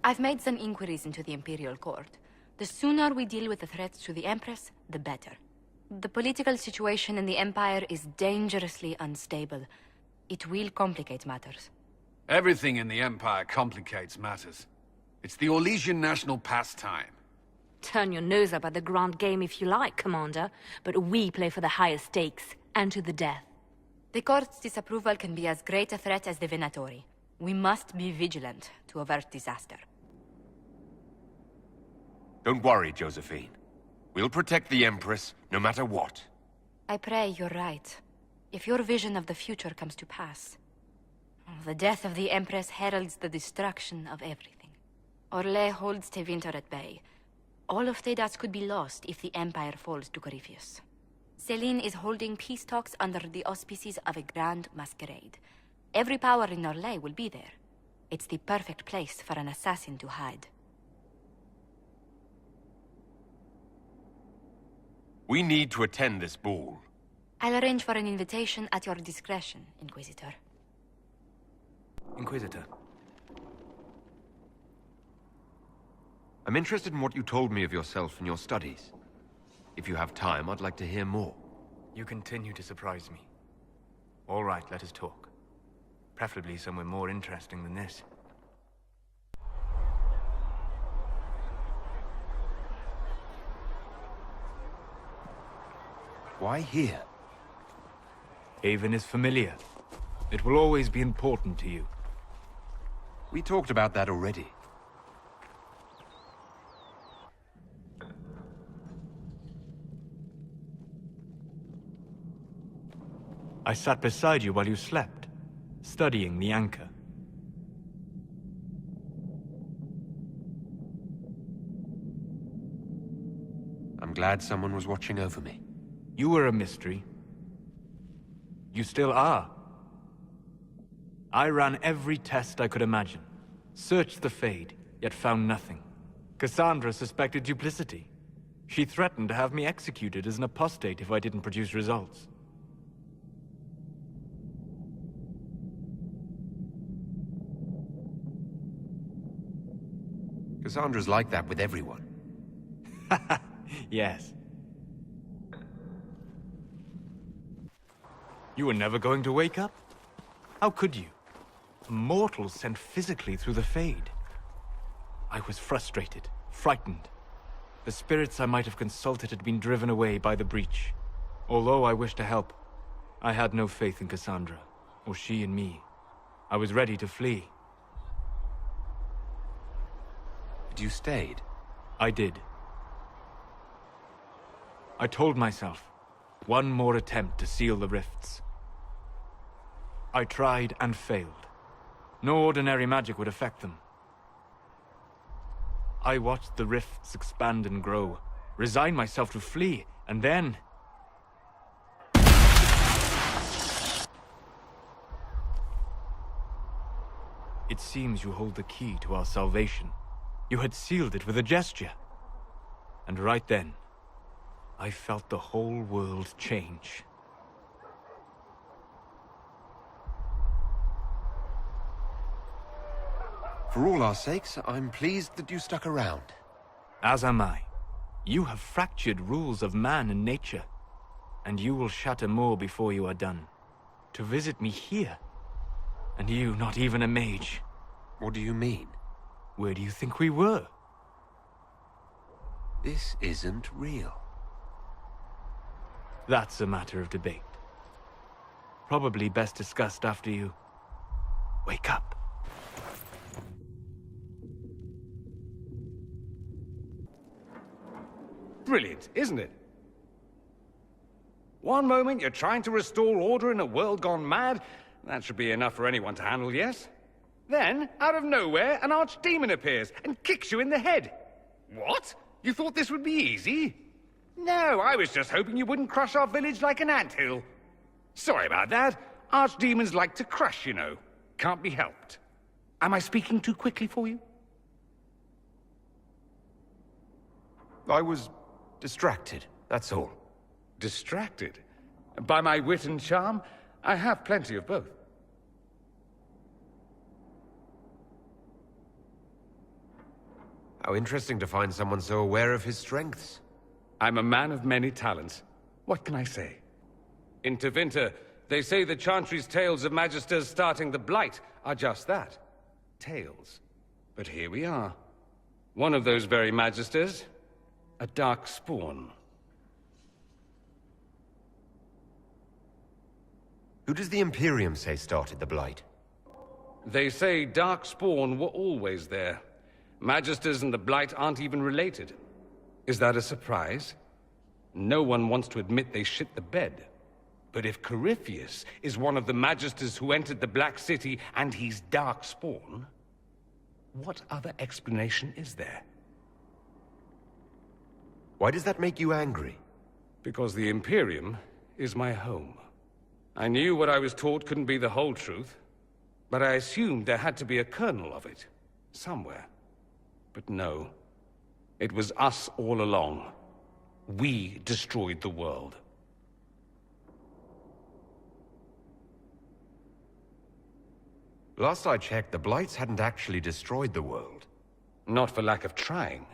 I've made some inquiries into the Imperial Court. The sooner we deal with the threats to the Empress, the better. The political situation in the Empire is dangerously unstable. It will complicate matters. Everything in the Empire complicates matters. It's the Orlesian national pastime. Turn your nose up at the grand game if you like, Commander, but we play for the higher stakes, and to the death. The Court's disapproval can be as great a threat as the Venatori. We must be vigilant to avert disaster. Don't worry, Josephine. We'll protect the Empress, no matter what. I pray you're right. If your vision of the future comes to pass, the death of the Empress heralds the destruction of everything. Orlais holds Tevinter at bay. All of Thedas could be lost if the Empire falls to Corypheus. Selene is holding peace talks under the auspices of a grand masquerade. Every power in Orlais will be there. It's the perfect place for an assassin to hide. We need to attend this ball. I'll arrange for an invitation at your discretion, Inquisitor. Inquisitor. I'm interested in what you told me of yourself and your studies. If you have time, I'd like to hear more. You continue to surprise me. All right, let us talk. Preferably somewhere more interesting than this. Why here? Haven is familiar. It will always be important to you. We talked about that already. I sat beside you while you slept, studying the anchor. I'm glad someone was watching over me. You were a mystery. You still are. I ran every test I could imagine. Searched the Fade, yet found nothing. Cassandra suspected duplicity. She threatened to have me executed as an apostate if I didn't produce results. Cassandra's like that with everyone. Yes. You were never going to wake up? How could you? A mortal sent physically through the Fade. I was frustrated, frightened. The spirits I might have consulted had been driven away by the breach. Although I wished to help, I had no faith in Cassandra, or she in me. I was ready to flee. But you stayed. I did. I told myself, one more attempt to seal the rifts. I tried and failed. No ordinary magic would affect them. I watched the rifts expand and grow, resigned myself to flee, and then... It seems you hold the key to our salvation. You had sealed it with a gesture. And right then, I felt the whole world change. For all our sakes, I'm pleased that you stuck around. As am I. You have fractured rules of man and nature, and you will shatter more before you are done. To visit me here, and you not even a mage. What do you mean? Where do you think we were? This isn't real. That's a matter of debate. Probably best discussed after you wake up. Brilliant, isn't it? One moment you're trying to restore order in a world gone mad. That should be enough for anyone to handle, yes? Then, out of nowhere, an archdemon appears and kicks you in the head. What? You thought this would be easy? No, I was just hoping you wouldn't crush our village like an anthill. Sorry about that. Archdemons like to crush, you know. Can't be helped. Am I speaking too quickly for you? I was distracted, that's all. Distracted? By my wit and charm? I have plenty of both. How interesting to find someone so aware of his strengths. I'm a man of many talents. What can I say? In Tevinter, they say the Chantry's tales of Magisters starting the Blight are just that. Tales. But here we are. One of those very Magisters. A dark spawn. Who does the Imperium say started the Blight? They say dark spawn were always there. Magisters and the Blight aren't even related. Is that a surprise? No one wants to admit they shit the bed. But if Corypheus is one of the Magisters who entered the Black City and he's dark spawn, what other explanation is there? Why does that make you angry? Because the Imperium is my home. I knew what I was taught couldn't be the whole truth, but I assumed there had to be a kernel of it, somewhere. But no, it was us all along. We destroyed the world. Last I checked, the Blights hadn't actually destroyed the world. Not for lack of trying.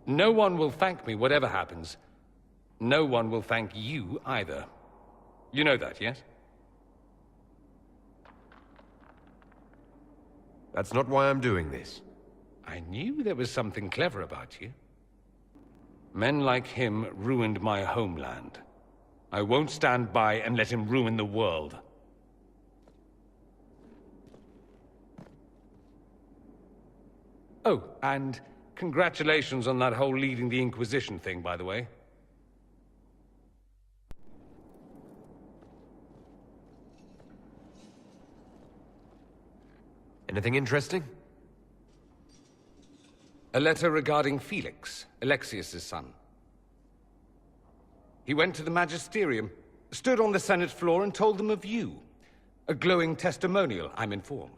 No one will thank me, whatever happens. No one will thank you either. You know that, yes? That's not why I'm doing this. I knew there was something clever about you. Men like him ruined my homeland. I won't stand by and let him ruin the world. Oh, and congratulations on that whole leading the Inquisition thing, by the way. Anything interesting? A letter regarding Felix, Alexius's son. He went to the Magisterium, stood on the Senate floor and told them of you. A glowing testimonial, I'm informed.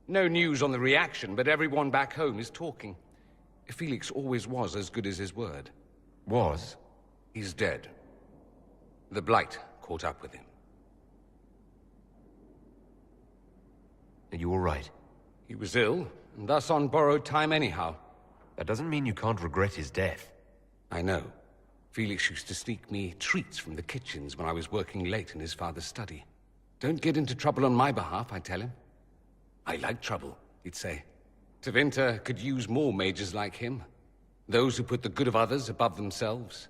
No news on the reaction, but everyone back home is talking. Felix always was as good as his word. Was? He's dead. The Blight caught up with him. Are you all right? He was ill, and thus on borrowed time anyhow. That doesn't mean you can't regret his death. I know. Felix used to sneak me treats from the kitchens when I was working late in his father's study. Don't get into trouble on my behalf, I tell him. I like trouble, he'd say. Tevinter could use more mages like him. Those who put the good of others above themselves.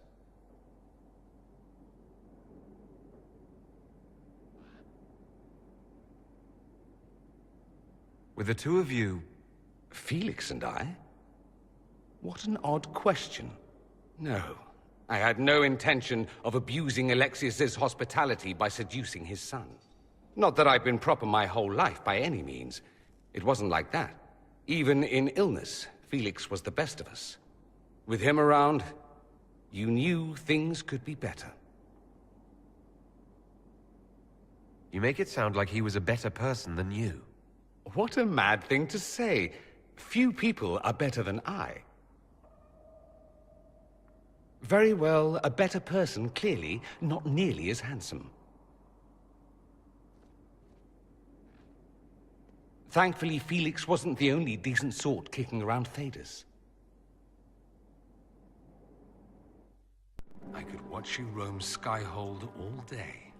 With the two of you... Felix and I? What an odd question. No, I had no intention of abusing Alexius's hospitality by seducing his son. Not that I've been proper my whole life, by any means. It wasn't like that. Even in illness, Felix was the best of us. With him around, you knew things could be better. You make it sound like he was a better person than you. What a mad thing to say. Few people are better than I. Very well, a better person, clearly, not nearly as handsome. Thankfully, Felix wasn't the only decent sort kicking around Thedas. I could watch you roam Skyhold all day.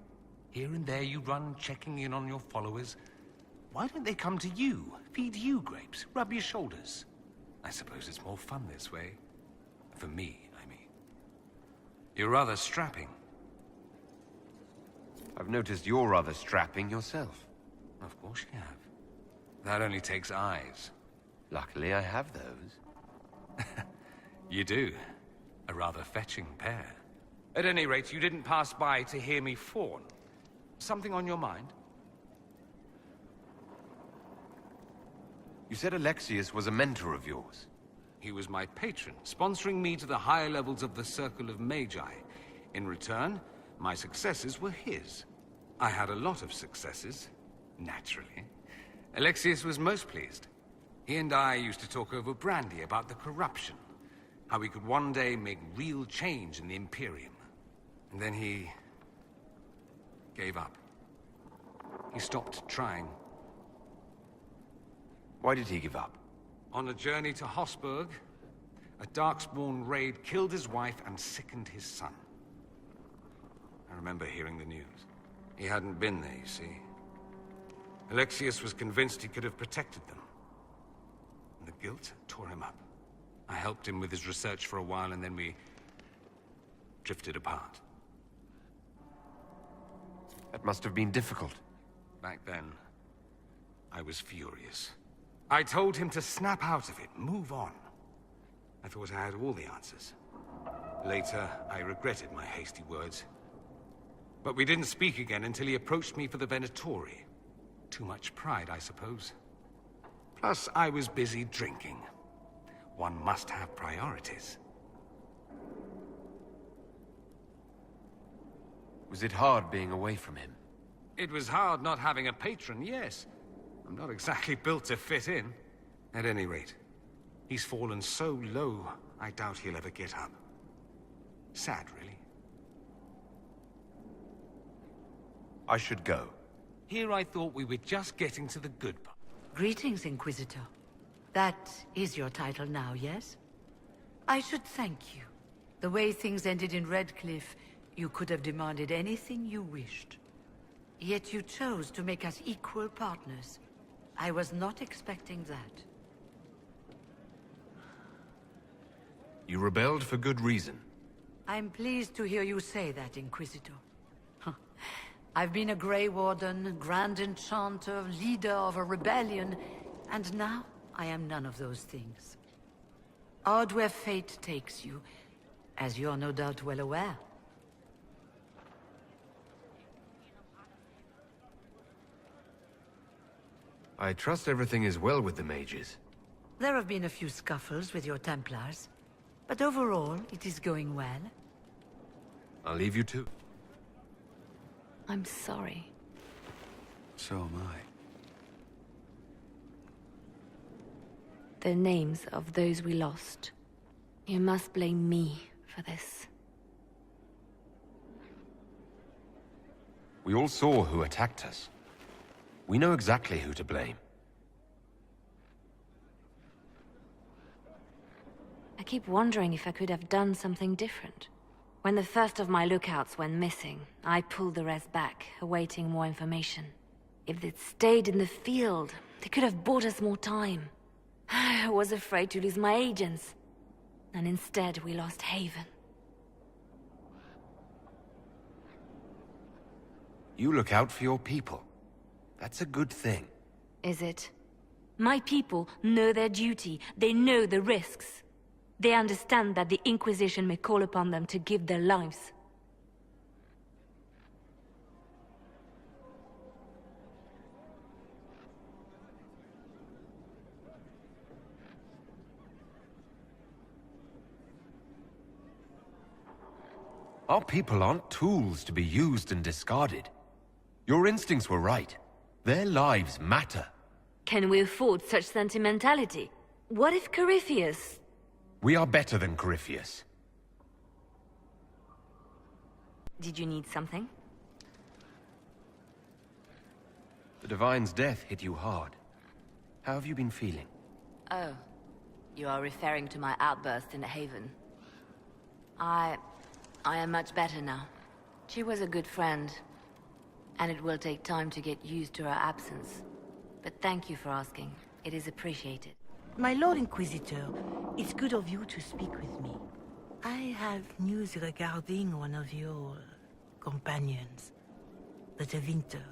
Here and there you run, checking in on your followers. Why don't they come to you, feed you grapes, rub your shoulders? I suppose it's more fun this way. For me, I mean. You're rather strapping. I've noticed you're rather strapping yourself. Of course you have. That only takes eyes. Luckily, I have those. You do. A rather fetching pair. At any rate, you didn't pass by to hear me fawn. Something on your mind? You said Alexius was a mentor of yours. He was my patron, sponsoring me to the higher levels of the Circle of Magi. In return, my successes were his. I had a lot of successes, naturally. Alexius was most pleased. He and I used to talk over brandy about the corruption. How we could one day make real change in the Imperium. And then he... gave up. He stopped trying. Why did he give up? On a journey to Hosburg, a Darkspawn raid killed his wife and sickened his son. I remember hearing the news. He hadn't been there, you see. Alexius was convinced he could have protected them. And the guilt tore him up. I helped him with his research for a while, and then we drifted apart. That must have been difficult. Back then, I was furious. I told him to snap out of it, move on. I thought I had all the answers. Later, I regretted my hasty words. But we didn't speak again until he approached me for the Venatori. Too much pride, I suppose. Plus, I was busy drinking. One must have priorities. Was it hard being away from him? It was hard not having a patron, yes. I'm not exactly built to fit in. At any rate, he's fallen so low, I doubt he'll ever get up. Sad, really. I should go. Here I thought we were just getting to the good part. Greetings, Inquisitor. That is your title now, yes? I should thank you. The way things ended in Redcliffe, you could have demanded anything you wished. Yet you chose to make us equal partners. I was not expecting that. You rebelled for good reason. I'm pleased to hear you say that, Inquisitor. I've been a Grey Warden, Grand Enchanter, leader of a rebellion, and now I am none of those things. Odd where fate takes you, as you're no doubt well aware. I trust everything is well with the mages. There have been a few scuffles with your Templars, but overall, it is going well. I'll leave you to. I'm sorry. So am I. The names of those we lost. You must blame me for this. We all saw who attacked us. We know exactly who to blame. I keep wondering if I could have done something different. When the first of my lookouts went missing, I pulled the rest back, awaiting more information. If they'd stayed in the field, they could have bought us more time. I was afraid to lose my agents. And instead, we lost Haven. You look out for your people. That's a good thing. Is it? My people know their duty. They know the risks. They understand that the Inquisition may call upon them to give their lives. Our people aren't tools to be used and discarded. Your instincts were right. Their lives matter. Can we afford such sentimentality? What if Corypheus... We are better than Corypheus. Did you need something? The Divine's death hit you hard. How have you been feeling? Oh. You are referring to my outburst in Haven. I am much better now. She was a good friend, and it will take time to get used to her absence. But thank you for asking. It is appreciated. My Lord Inquisitor, it's good of you to speak with me. I have news regarding one of your companions, the Tevinter.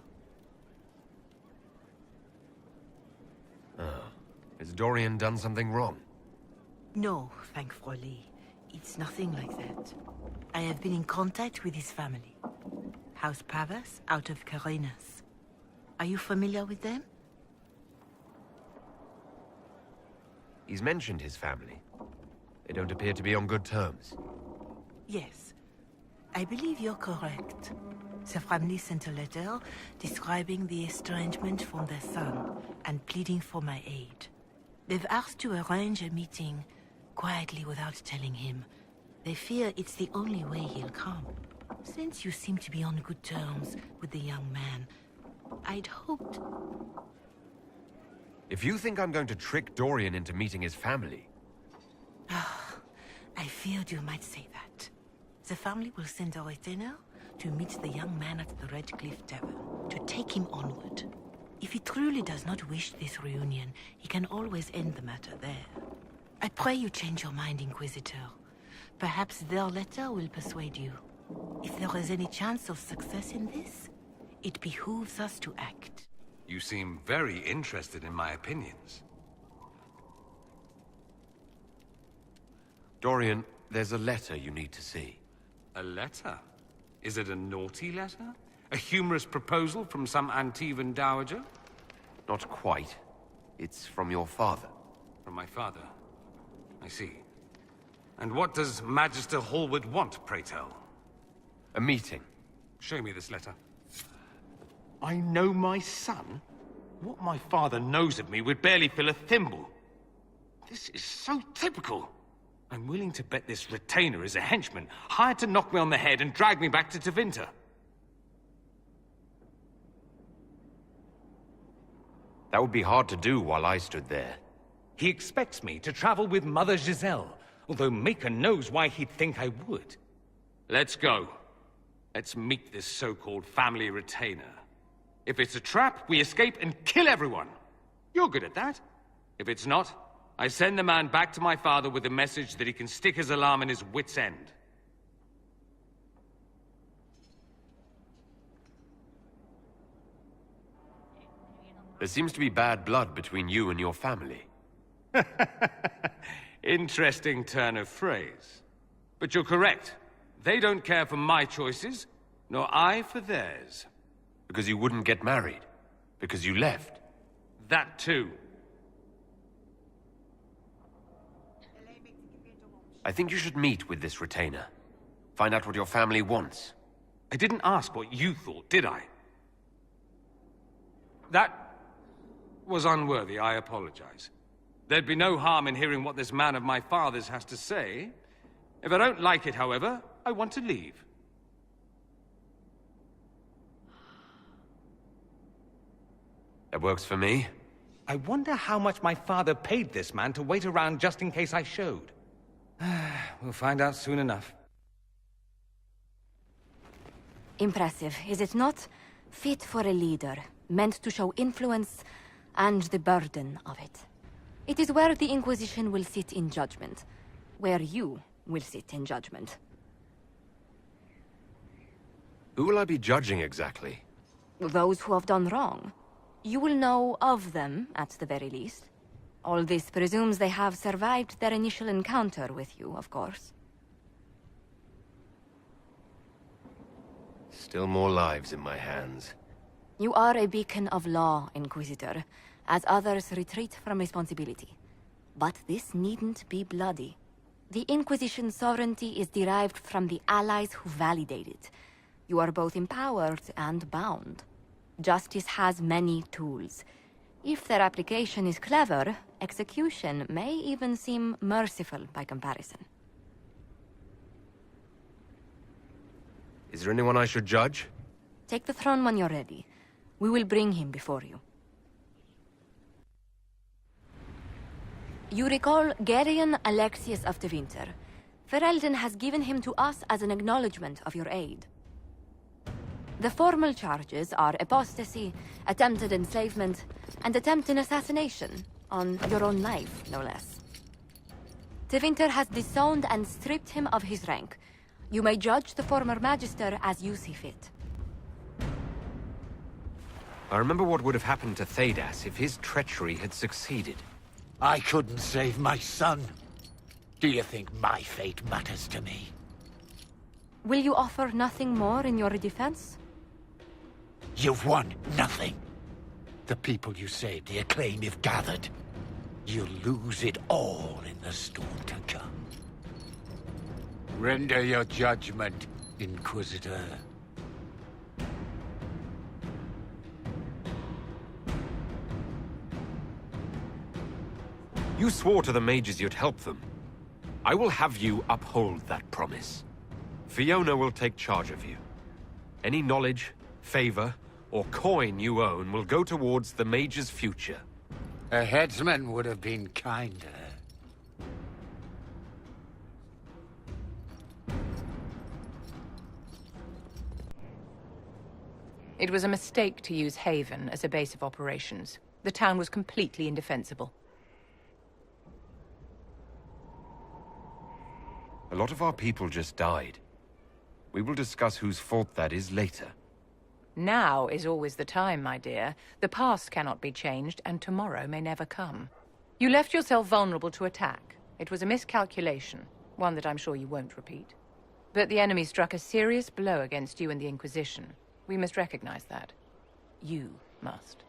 Has Dorian done something wrong? No, thankfully. It's nothing like that. I have been in contact with his family. House Pavas, out of Carenas. Are you familiar with them? He's mentioned his family. They don't appear to be on good terms. Yes. I believe you're correct. The family sent a letter describing the estrangement from their son and pleading for my aid. They've asked to arrange a meeting quietly without telling him. They fear it's the only way he'll come. Since you seem to be on good terms with the young man, I'd hoped... If you think I'm going to trick Dorian into meeting his family... I feared you might say that. The family will send a retainer to meet the young man at the Red Cliff Tavern, to take him onward. If he truly does not wish this reunion, he can always end the matter there. I pray you change your mind, Inquisitor. Perhaps their letter will persuade you. If there is any chance of success in this, it behooves us to act. You seem very interested in my opinions. Dorian, there's a letter you need to see. A letter? Is it a naughty letter? A humorous proposal from some Antivan dowager? Not quite. It's from your father. From my father? I see. And what does Magister Hallward want, pray tell? A meeting. Show me this letter. I know my son? What my father knows of me would barely fill a thimble. This is so typical. I'm willing to bet this retainer is a henchman, hired to knock me on the head and drag me back to Tevinter. That would be hard to do while I stood there. He expects me to travel with Mother Giselle, although Maker knows why he'd think I would. Let's go. Let's meet this so-called family retainer. If it's a trap, we escape and kill everyone. You're good at that. If it's not, I send the man back to my father with a message that he can stick his alarm in his wit's end. There seems to be bad blood between you and your family. Interesting turn of phrase. But you're correct. They don't care for my choices, nor I for theirs. Because you wouldn't get married. Because you left. That too. I think you should meet with this retainer. Find out what your family wants. I didn't ask what you thought, did I? That was unworthy, I apologize. There'd be no harm in hearing what this man of my father's has to say. If I don't like it, however, I want to leave. That works for me. I wonder how much my father paid this man to wait around just in case I showed. We'll find out soon enough. Impressive, is it not? Fit for a leader, meant to show influence and the burden of it. It is where the Inquisition will sit in judgment, where you will sit in judgment. Who will I be judging exactly? Those who have done wrong. You will know of them, at the very least. All this presumes they have survived their initial encounter with you, of course. Still more lives in my hands. You are a beacon of law, Inquisitor, as others retreat from responsibility. But this needn't be bloody. The Inquisition's sovereignty is derived from the allies who validate it. You are both empowered and bound. Justice has many tools. If their application is clever, execution may even seem merciful by comparison. Is there anyone I should judge? Take the throne when you're ready. We will bring him before you. You recall Gerion Alexius of Tevinter. Ferelden has given him to us as an acknowledgement of your aid. The formal charges are apostasy, attempted enslavement, and attempted assassination, on your own life, no less. Tevinter has disowned and stripped him of his rank. You may judge the former Magister as you see fit. I remember what would have happened to Thedas if his treachery had succeeded. I couldn't save my son. Do you think my fate matters to me? Will you offer nothing more in your defense? You've won nothing. The people you saved, the acclaim you've gathered. You'll lose it all in the storm to come. Render your judgment, Inquisitor. You swore to the mages you'd help them. I will have you uphold that promise. Fiona will take charge of you. Any knowledge, favor, or coin you own will go towards the mage's future. A headsman would have been kinder. It was a mistake to use Haven as a base of operations. The town was completely indefensible. A lot of our people just died. We will discuss whose fault that is later. Now is always the time, my dear. The past cannot be changed, and tomorrow may never come. You left yourself vulnerable to attack. It was a miscalculation, one that I'm sure you won't repeat. But the enemy struck a serious blow against you and the Inquisition. We must recognize that. You must.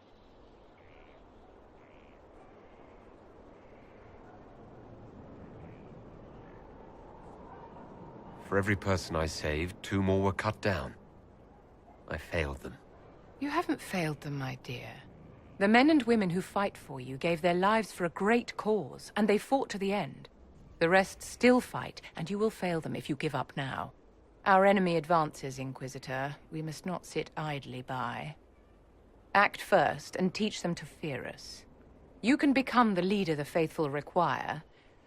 For every person I saved, 2 more were cut down. I failed them. You haven't failed them, my dear. The men and women who fight for you gave their lives for a great cause, and they fought to the end. The rest still fight, and you will fail them if you give up now. Our enemy advances, Inquisitor. We must not sit idly by. Act first, and teach them to fear us. You can become the leader the faithful require,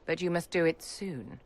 but you must do it soon.